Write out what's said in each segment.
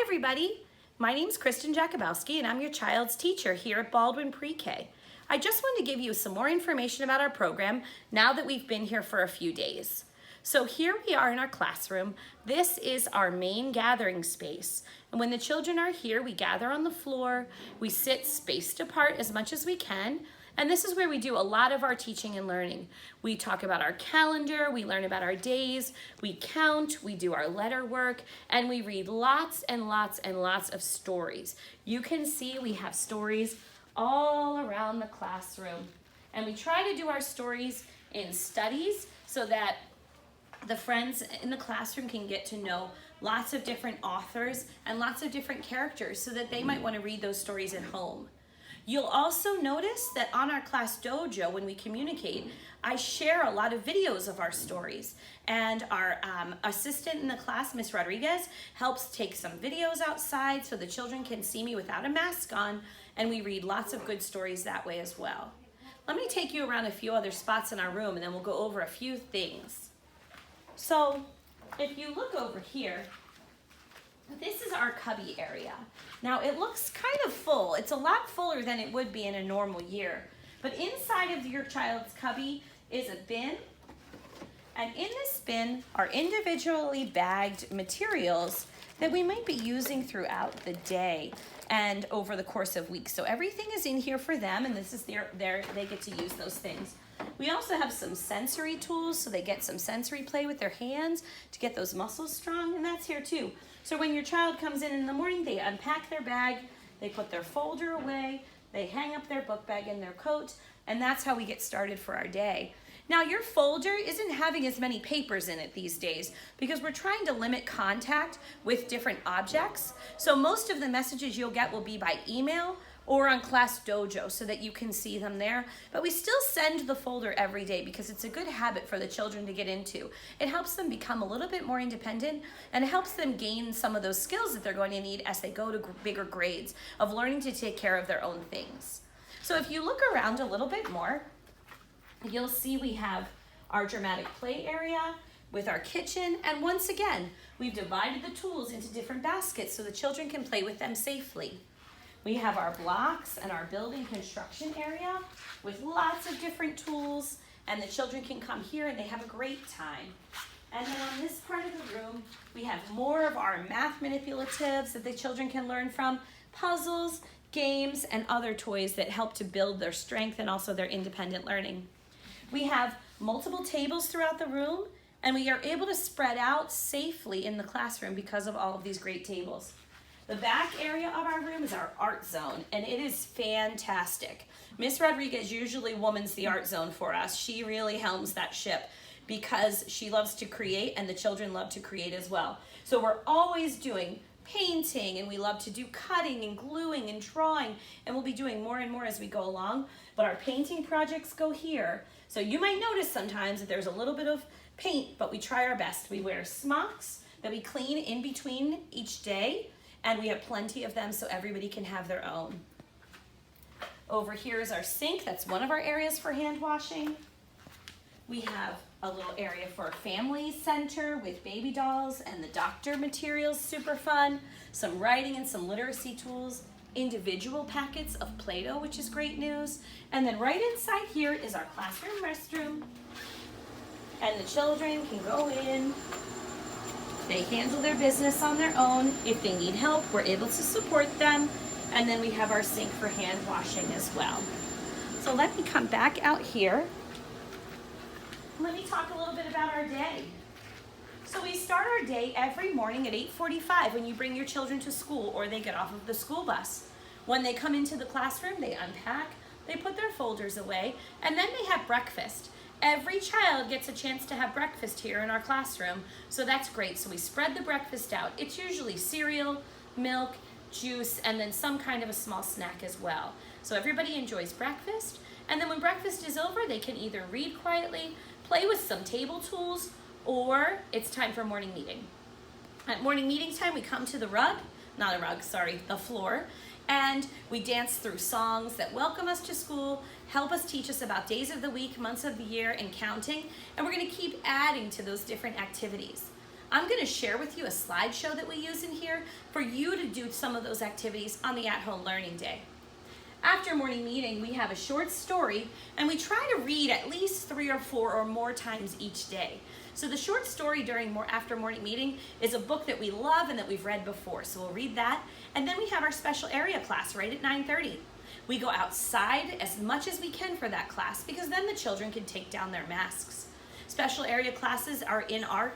everybody. My name's Kristen Jakubowski and I'm your child's teacher here at Baldwin Pre-K. I just wanted to give you some more information about our program now that we've been here for a few days. So here we are in our classroom. This is our main gathering space. And when the children are here, we gather on the floor, we sit spaced apart as much as we can, and this is where we do a lot of our teaching and learning. We talk about our calendar, we learn about our days, we count, we do our letter work, and we read lots and lots and lots of stories. You can see we have stories all around the classroom. And we try to do our stories in studies so that the friends in the classroom can get to know lots of different authors and lots of different characters so that they might want to read those stories at home. You'll also notice that on our class dojo, when we communicate, I share a lot of videos of our stories. And our assistant in the class, Miss Rodriguez, helps take some videos outside so the children can see me without a mask on, and we read lots of good stories that way as well. Let me take you around a few other spots in our room and then we'll go over a few things. So if you look over here, this is our cubby area. Now it looks kind of full. It's a lot fuller than it would be in a normal year. But inside of your child's cubby is a bin. And in this bin are individually bagged materials that we might be using throughout the day and over the course of weeks. So everything is in here for them, and this is they get to use those things. We also have some sensory tools, so they get some sensory play with their hands to get those muscles strong, and that's here too. So when your child comes in the morning, they unpack their bag, they put their folder away, they hang up their book bag in their coat, and that's how we get started for our day. Now your folder isn't having as many papers in it these days because we're trying to limit contact with different objects. So most of the messages you'll get will be by email or on Class Dojo so that you can see them there. But we still send the folder every day because it's a good habit for the children to get into. It helps them become a little bit more independent and it helps them gain some of those skills that they're going to need as they go to bigger grades of learning to take care of their own things. So if you look around a little bit more, you'll see we have our dramatic play area with our kitchen, and once again, we've divided the tools into different baskets so the children can play with them safely. We have our blocks and our building construction area with lots of different tools, and the children can come here and they have a great time. And then on this part of the room, we have more of our math manipulatives that the children can learn from, puzzles, games, and other toys that help to build their strength and also their independent learning. We have multiple tables throughout the room, and we are able to spread out safely in the classroom because of all of these great tables. The back area of our room is our art zone, and it is fantastic. Miss Rodriguez usually womans the art zone for us. She really helms that ship because she loves to create, and the children love to create as well. So we're always doing painting, and we love to do cutting and gluing and drawing, and we'll be doing more and more as we go along. But our painting projects go here. So you might notice sometimes that there's a little bit of paint, but we try our best. We wear smocks that we clean in between each day, and we have plenty of them so everybody can have their own. Over here is our sink. That's one of our areas for hand washing. We have a little area for a family center with baby dolls and the doctor materials, super fun. Some writing and some literacy tools. Individual packets of Play-Doh, which is great news. And then right inside here is our classroom restroom. And the children can go in. They handle their business on their own. If they need help, we're able to support them. And then we have our sink for hand washing as well. So let me come back out here. Let me talk a little bit about our day. So we start our day every morning at 8:45 when you bring your children to school or they get off of the school bus. When they come into the classroom, they unpack, they put their folders away, and then they have breakfast. Every child gets a chance to have breakfast here in our classroom, so that's great. So we spread the breakfast out. It's usually cereal, milk, juice, and then some kind of a small snack as well. So everybody enjoys breakfast, and then when breakfast is over, they can either read quietly, play with some table tools, or it's time for morning meeting. At morning meeting time, we come to the the floor, and we dance through songs that welcome us to school, help us teach us about days of the week, months of the year, and counting, and we're gonna keep adding to those different activities. I'm going to share with you a slideshow that we use in here for you to do some of those activities on the at-home learning day. After morning meeting, we have a short story, and we try to read at least 3 or 4 or more times each day. So the short story after morning meeting is a book that we love and that we've read before. So we'll read that, and then we have our special area class right at 9:30. We go outside as much as we can for that class because then the children can take down their masks. Special area classes are in our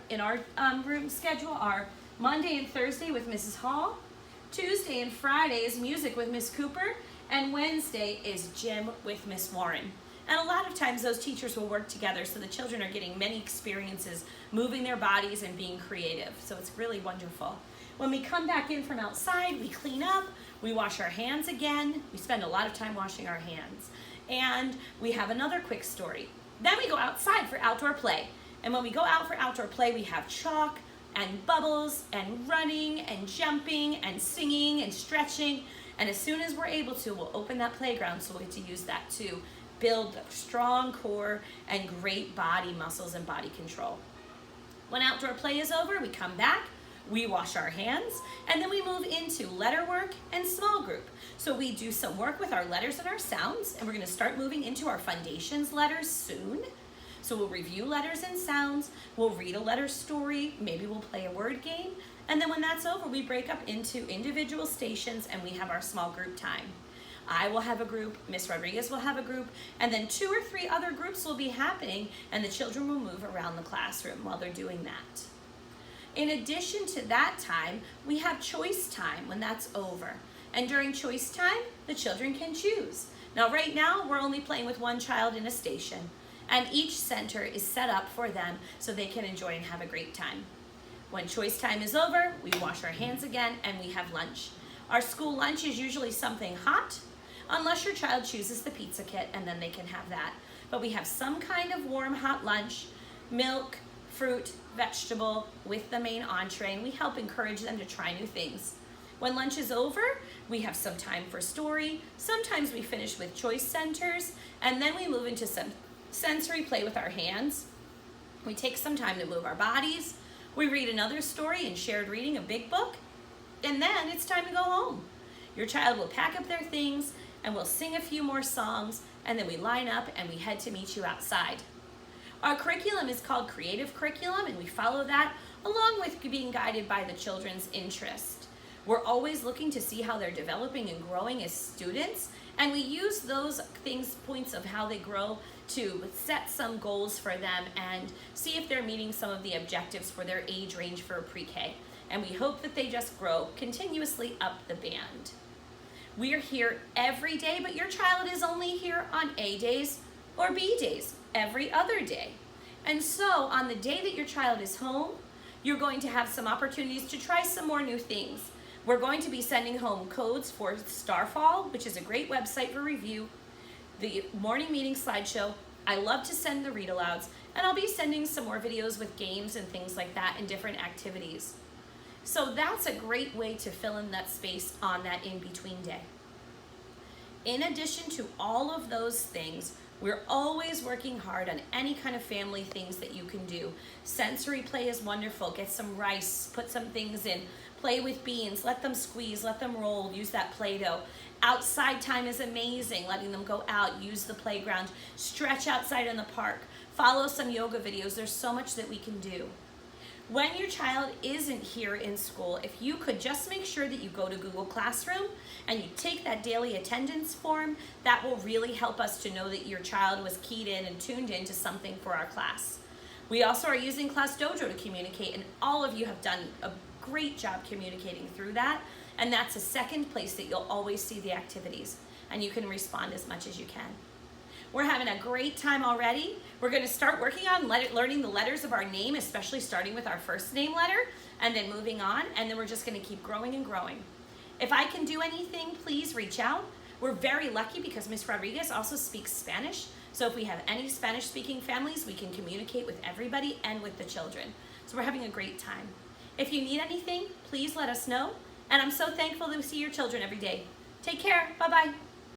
room schedule are Monday and Thursday with Mrs. Hall, Tuesday and Friday is music with Miss Cooper, and Wednesday is gym with Miss Warren. And a lot of times those teachers will work together so the children are getting many experiences moving their bodies and being creative. So it's really wonderful. When we come back in from outside, we clean up, we wash our hands again. We spend a lot of time washing our hands. And we have another quick story. Then we go outside for outdoor play. And when we go out for outdoor play, we have chalk and bubbles and running and jumping and singing and stretching. And as soon as we're able to, we'll open that playground so we get to use that to build a strong core and great body muscles and body control. When outdoor play is over, we come back, we wash our hands, and then we move into letter work and small group. So we do some work with our letters and our sounds, and we're going to start moving into our foundations letters soon. So we'll review letters and sounds, we'll read a letter story, maybe we'll play a word game, and then when that's over, we break up into individual stations and we have our small group time. I will have a group, Miss Rodriguez will have a group, and then 2 or 3 other groups will be happening, and the children will move around the classroom while they're doing that. In addition to that time, we have choice time when that's over. And during choice time, the children can choose. Now right now, we're only playing with one child in a station, and each center is set up for them so they can enjoy and have a great time. When choice time is over, we wash our hands again and we have lunch. Our school lunch is usually something hot, unless your child chooses the pizza kit, and then they can have that. But we have some kind of warm, hot lunch, milk, fruit, vegetable with the main entree, and we help encourage them to try new things. When lunch is over, we have some time for story. Sometimes we finish with choice centers, and then we move into some sensory play with our hands. We take some time to move our bodies. We read another story in shared reading, a big book, and then it's time to go home. Your child will pack up their things, and we'll sing a few more songs, and then we line up and we head to meet you outside. Our curriculum is called Creative Curriculum, and we follow that along with being guided by the children's interest. We're always looking to see how they're developing and growing as students, and we use those points of how they grow to set some goals for them and see if they're meeting some of the objectives for their age range for pre-K. And we hope that they just grow continuously up the band. We're here every day, but your child is only here on A days or B days, every other day. And so on the day that your child is home, you're going to have some opportunities to try some more new things. We're going to be sending home codes for Starfall, which is a great website for review, the morning meeting slideshow. I love to send the read-alouds, and I'll be sending some more videos with games and things like that and different activities. So that's a great way to fill in that space on that in-between day. In addition to all of those things, we're always working hard on any kind of family things that you can do. Sensory play is wonderful. Get some rice, put some things in, play with beans, let them squeeze, let them roll, use that Play-Doh. Outside time is amazing, letting them go out, use the playground, stretch outside in the park, follow some yoga videos. There's so much that we can do. When your child isn't here in school, if you could just make sure that you go to Google Classroom and you take that daily attendance form, that will really help us to know that your child was keyed in and tuned into something for our class. We also are using Class Dojo to communicate, and all of you have done a great job communicating through that, and that's a second place that you'll always see the activities, and you can respond as much as you can. We're having a great time already. We're going to start working on learning the letters of our name, especially starting with our first name letter and then moving on, and then we're just going to keep growing and growing. If I can do anything, please reach out. We're very lucky because Miss Rodriguez also speaks Spanish, so if we have any Spanish-speaking families, we can communicate with everybody and with the children. So we're having a great time. If you need anything, please let us know, and I'm so thankful to see your children every day. Take care. Bye-bye.